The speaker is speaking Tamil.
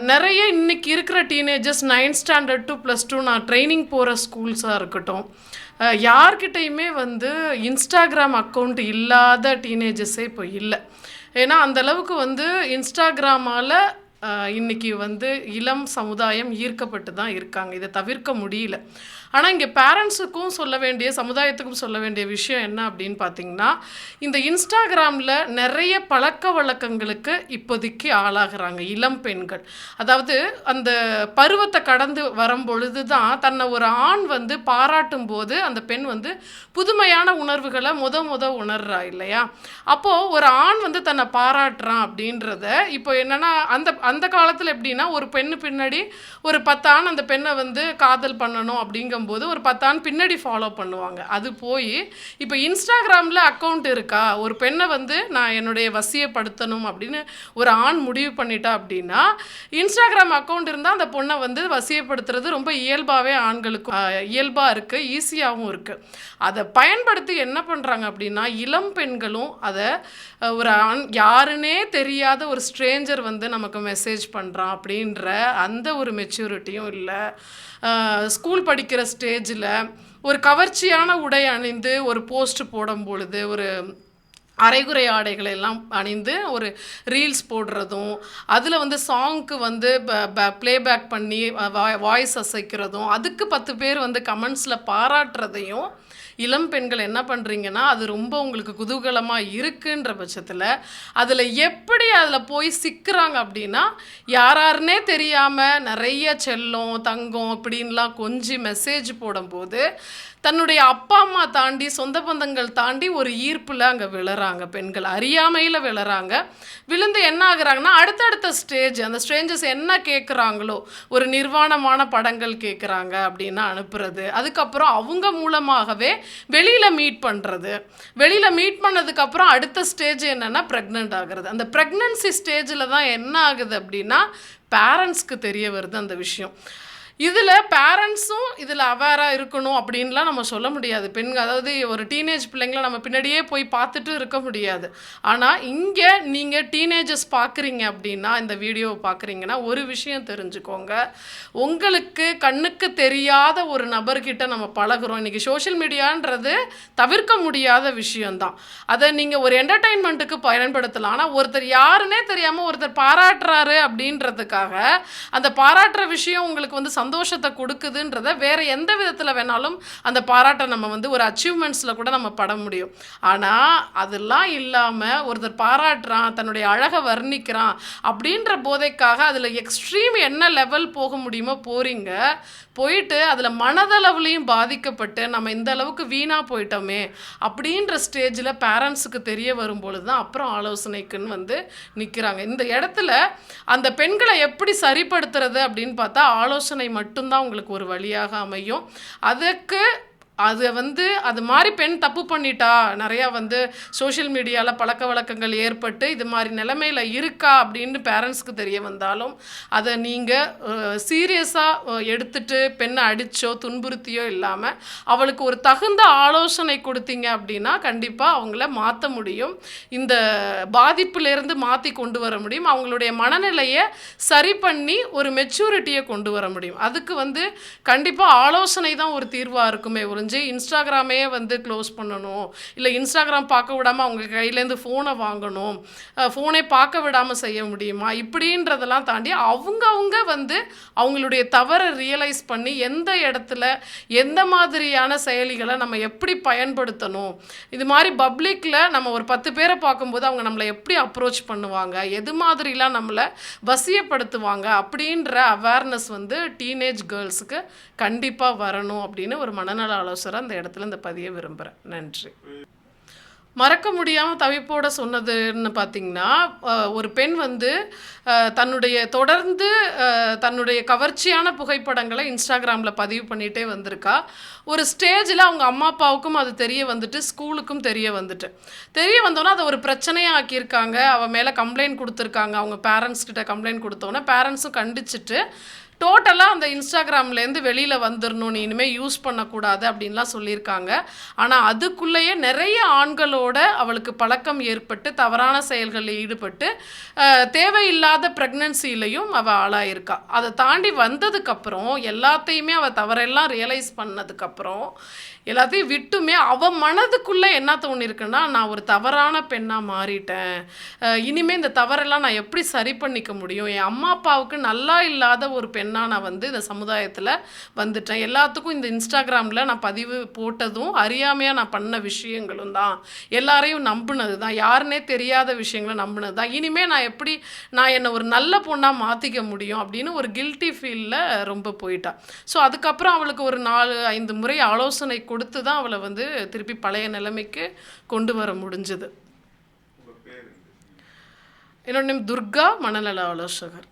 நிறைய இன்றைக்கி இருக்கிற டீனேஜர்ஸ் 9th ஸ்டாண்டர்ட் டு +2 நான் ட்ரைனிங் போகிற ஸ்கூல்ஸாக இருக்கட்டும், யார்கிட்டையுமே வந்து இன்ஸ்டாகிராம் அக்கௌண்ட் இல்லாத டீனேஜர்ஸே இப்போ இல்லை. ஏன்னா அந்தளவுக்கு வந்து இன்ஸ்டாகிராமால் இன்றைக்கி வந்து இளம் சமுதாயம் ஈர்க்கப்பட்டு தான் இருக்காங்க. இதை தவிர்க்க முடியல. ஆனால் இங்கே பேரண்ட்ஸுக்கும் சொல்ல வேண்டிய, சமுதாயத்துக்கும் சொல்ல வேண்டிய விஷயம் என்ன அப்படின்னு பார்த்திங்கன்னா, இந்த இன்ஸ்டாகிராமில் நிறைய பழக்க வழக்கங்களுக்கு இப்போதைக்கு ஆளாகிறாங்க இளம் பெண்கள். அதாவது அந்த பருவத்தை கடந்து வரும்பொழுது தான் தன்னை ஒரு ஆண் வந்து பாராட்டும் போது அந்த பெண் வந்து புதுமையான உணர்வுகளை உணர்றா இல்லையா? அப்போது ஒரு ஆண் வந்து தன்னை பாராட்டுறான் அப்படின்றத இப்போ என்னென்னா, அந்த காலத்தில் எப்படின்னா, ஒரு பெண்ணு பின்னாடி ஒரு 10 ஆண் அந்த பெண்ணை வந்து காதல் பண்ணணும் அப்படிங்கும்போது ஒரு 10 ஆண் பின்னாடி ஃபாலோ பண்ணுவாங்க. அது போய் இப்போ இன்ஸ்டாகிராமில் அக்கௌண்ட் இருக்கா, ஒரு பெண்ணை வந்து நான் என்னுடைய வசியப்படுத்தணும் அப்படின்னு ஒரு ஆண் முடிவு பண்ணிட்டா அப்படின்னா, இன்ஸ்டாகிராம் அக்கௌண்ட் இருந்தால் அந்த பொண்ணை வந்து வசியப்படுத்துறது ரொம்ப இயல்பாகவே ஆண்களுக்கு இயல்பாக இருக்குது, ஈஸியாகவும் இருக்குது. அதை பயன்படுத்தி என்ன பண்ணுறாங்க அப்படின்னா, இளம் பெண்களும் அதை ஒரு ஆண் யாருன்னே தெரியாத ஒரு ஸ்ட்ரேஞ்சர் வந்து நமக்கு மெசேஜ் பண்ணுறான் அப்படின்ற அந்த ஒரு மெச்சூரிட்டியும் இல்லை. ஸ்கூல் படிக்கிற ஸ்டேஜில் ஒரு கவர்ச்சியான உடை அணிந்து ஒரு போஸ்ட் போடும் பொழுது ஒரு அரைகுறை ஆடைகளை எல்லாம் அணிந்து ஒரு ரீல்ஸ் போடுறதும், அதில் வந்து சாங்க்கு வந்து ப்ளேபேக் பண்ணி வாய்ஸ் அசைக்கிறதும், அதுக்கு 10 பேர் வந்து கமெண்ட்ஸில் பாராட்டுறதையும் இளம் பெண்கள் என்ன பண்ணுறீங்கன்னா, அது ரொம்ப உங்களுக்கு குதூகலமாக இருக்குன்ற பட்சத்தில் அதில் எப்படி அதில் போய் சிக்கிறாங்க அப்படின்னா, யாருன்னே தெரியாமல் நிறைய செல்லம் தங்கம் இப்படின்லாம் கொஞ்சம் மெசேஜ் போடும்போது தன்னுடைய அப்பா அம்மா தாண்டி சொந்த பந்தங்கள் தாண்டி ஒரு ஈர்ப்பில் அங்கே விழுறாங்க பெண்கள், அறியாமையில் விழுறாங்க. விழுந்து என்ன ஆகுறாங்கன்னா, அடுத்தடுத்த ஸ்டேஜ் அந்த ஸ்ட்ரேஞ்சர்ஸ் என்ன கேட்குறாங்களோ, ஒரு நிர்வாணமான படங்கள் கேட்குறாங்க அப்படின்னா அனுப்புறது, அதுக்கப்புறம் அவங்க மூலமாகவே வெளியில் மீட் பண்ணுறது, வெளியில் மீட் பண்ணதுக்கப்புறம் அடுத்த ஸ்டேஜ் என்னென்னா ப்ரெக்னென்ட் ஆகிறது. அந்த ப்ரெக்னன்சி ஸ்டேஜில் தான் என்ன ஆகுது அப்படின்னா, பேரண்ட்ஸ்க்கு தெரிய வருது அந்த விஷயம். இதில் பேரண்ட்ஸும் இதில் அவேராக இருக்கணும் அப்படின்லாம் நம்ம சொல்ல முடியாது. பெண்கள், அதாவது ஒரு டீனேஜ் பிள்ளைங்களை நம்ம பின்னாடியே போய் பார்த்துட்டு இருக்க முடியாது. ஆனால் இங்கே நீங்கள் டீனேஜர்ஸ் பார்க்குறீங்க அப்படின்னா, இந்த வீடியோவை பார்க்குறீங்கன்னா ஒரு விஷயம் தெரிஞ்சுக்கோங்க. உங்களுக்கு கண்ணுக்கு தெரியாத ஒரு நபர்கிட்ட நம்ம பழகுறோம். இன்றைக்கி சோஷியல் மீடியான்றது தவிர்க்க முடியாத விஷயந்தான். அதை நீங்கள் ஒரு என்டர்டெயின்மெண்ட்டுக்கு பயன்படுத்தலாம். ஆனால் ஒருத்தர் யாருன்னே தெரியாமல் ஒருத்தர் பாராட்டுறாரு அப்படின்றதுக்காக அந்த பாராட்டுற விஷயம் உங்களுக்கு வந்து சந்தோஷத்தை கொடுக்குதுன்றத வேறு எந்த விதத்தில் வேணாலும் அந்த பாராட்டை நம்ம வந்து ஒரு அச்சீவ்மெண்ட்ஸில் கூட நம்ம பட முடியும். ஆனால் அதெல்லாம் இல்லாமல் ஒருத்தர் பாராட்டுறான், தன்னுடைய அழகை வர்ணிக்கிறான் அப்படின்ற போதைக்காக அதில் எக்ஸ்ட்ரீம் என்ன லெவல் போக முடியுமோ போயிட்டு அதில் மனதளவுலையும் பாதிக்கப்பட்டு நம்ம இந்த அளவுக்கு வீணாக போயிட்டோமே அப்படின்ற ஸ்டேஜில் பேரண்ட்ஸுக்கு தெரிய வரும்பொழுது தான் அப்புறம் ஆலோசனைக்குன்னு வந்து நிற்கிறாங்க. இந்த இடத்துல அந்த பெண்களை எப்படி சரிப்படுத்துறது அப்படின்னு பார்த்தா, ஆலோசனை மட்டும்தான் உங்களுக்கு ஒரு வழியாக அமையும். அதுக்கு அது மாதிரி பெண் தப்பு பண்ணிட்டா, நிறையா வந்து சோஷியல் மீடியாவில் பழக்க வழக்கங்கள் ஏற்பட்டு இது மாதிரி நிலைமையில் இருக்கா அப்படின்னு பேரண்ட்ஸ்க்கு தெரிய வந்தாலும் அதை நீங்கள் சீரியஸாக எடுத்துட்டு பெண்ணை அடித்தோ துன்புறுத்தியோ இல்லாமல் அவளுக்கு ஒரு தகுந்த ஆலோசனை கொடுத்தீங்க அப்படின்னா கண்டிப்பாக அவங்கள மாற்ற முடியும். இந்த பாதிப்பிலேருந்து மாற்றி கொண்டு வர முடியும். அவங்களுடைய மனநிலையை சரி பண்ணி ஒரு மெச்சூரிட்டியை கொண்டு வர முடியும். அதுக்கு வந்து கண்டிப்பாக ஆலோசனை தான் ஒரு தீர்வாக இருக்குமே ஒரு இன்ஸ்டாகிராமே வந்து க்ளோஸ் பண்ணணும், இல்லை இன்ஸ்டாகிராம் பார்க்க விடாமல் அவங்க கையிலேருந்து ஃபோனை வாங்கணும், ஃபோனை பார்க்க விடாமல் செய்ய முடியுமா, இப்படின்றதெல்லாம் தாண்டி அவங்க வந்து அவங்களுடைய தவறை ரியலைஸ் பண்ணி எந்த இடத்துல எந்த மாதிரியான செயலிகளை நம்ம எப்படி பயன்படுத்தணும், இது மாதிரி பப்ளிக்கில் நம்ம ஒரு 10 பேரை பார்க்கும்போது அவங்க நம்மளை எப்படி அப்ரோச் பண்ணுவாங்க, எது மாதிரிலாம் நம்மளை வசியப்படுத்துவாங்க அப்படின்ற அவேர்னஸ் வந்து டீனேஜ் கேர்ள்ஸுக்கு கண்டிப்பாக வரணும் அப்படின்னு ஒரு மனநல ஆலோசனை அந்த இடத்துல இந்த பதிய விரும்புகிறேன். நன்றி. மறக்க முடியாமல் தவிப்போட சொன்னதுன்னு பார்த்திங்கன்னா, ஒரு பெண் வந்து தொடர்ந்து தன்னுடைய கவர்ச்சியான புகைப்படங்களை இன்ஸ்டாகிராமில் பதிவு பண்ணிகிட்டே வந்திருக்கா. ஒரு ஸ்டேஜில் அவங்க அம்மா அப்பாவுக்கும் அது தெரிய வந்துட்டு, ஸ்கூலுக்கும் தெரிய வந்தோன்னா அதை ஒரு பிரச்சனையாக ஆக்கியிருக்காங்க. அவள் மேலே கம்ப்ளைண்ட் கொடுத்துருக்காங்க. அவங்க பேரண்ட்ஸ்கிட்ட கம்ப்ளைண்ட் கொடுத்தோன்னே பேரண்ட்ஸும் கண்டிச்சுட்டு டோட்டலாக அந்த இன்ஸ்டாகிராம்லேருந்து வெளியில் வந்துடணும், நீ இனிமேல் யூஸ் பண்ணக்கூடாது அப்படின்லாம் சொல்லியிருக்காங்க. ஆனால் அதுக்குள்ளேயே நிறைய ஆண்களோட அவளுக்கு பழக்கம் ஏற்பட்டு தவறான செயல்களில் ஈடுபட்டு தேவையில்லாத ப்ரெக்னன்சிலையும் அவள் ஆளாயிருக்கா. அதை தாண்டி வந்ததுக்கப்புறம் எல்லாத்தையுமே அவள் தவறெல்லாம் ரியலைஸ் பண்ணதுக்கப்புறம் எல்லாத்தையும் விட்டுமே அவள் மனதுக்குள்ளே என்ன தோணிருக்குன்னா, நான் ஒரு தவறான பெண்ணாக மாறிட்டேன், இனிமேல் இந்த தவறெல்லாம் நான் எப்படி சரி பண்ணிக்க முடியும், என் அம்மா அப்பாவுக்கு நல்லா இல்லாத ஒரு பெண்ணாக நான் வந்து இந்த சமுதாயத்தில் வந்துட்டேன், எல்லாத்துக்கும் இந்த இன்ஸ்டாகிராமில் நான் பதிவு போட்டதும் அறியாமையாக நான் பண்ண விஷயங்களும் தான், எல்லாரையும் நம்பினது தான், யாருன்னே தெரியாத விஷயங்களை நம்பினது தான், இனிமேல் நான் என்னை ஒரு நல்ல பொண்ணாக மாற்றிக்க முடியும் அப்படின்னு ஒரு கில்ட்டி ஃபீலில் ரொம்ப போயிட்டா. ஸோ அதுக்கப்புறம் அவளுக்கு ஒரு 4-5 முறை ஆலோசனை கொடுத்து தான் அவளை வந்து திருப்பி பழைய நிலைமைக்கு கொண்டு வர முடிஞ்சது. என்னோட நேம் துர்கா, மனநல ஆலோசகர்.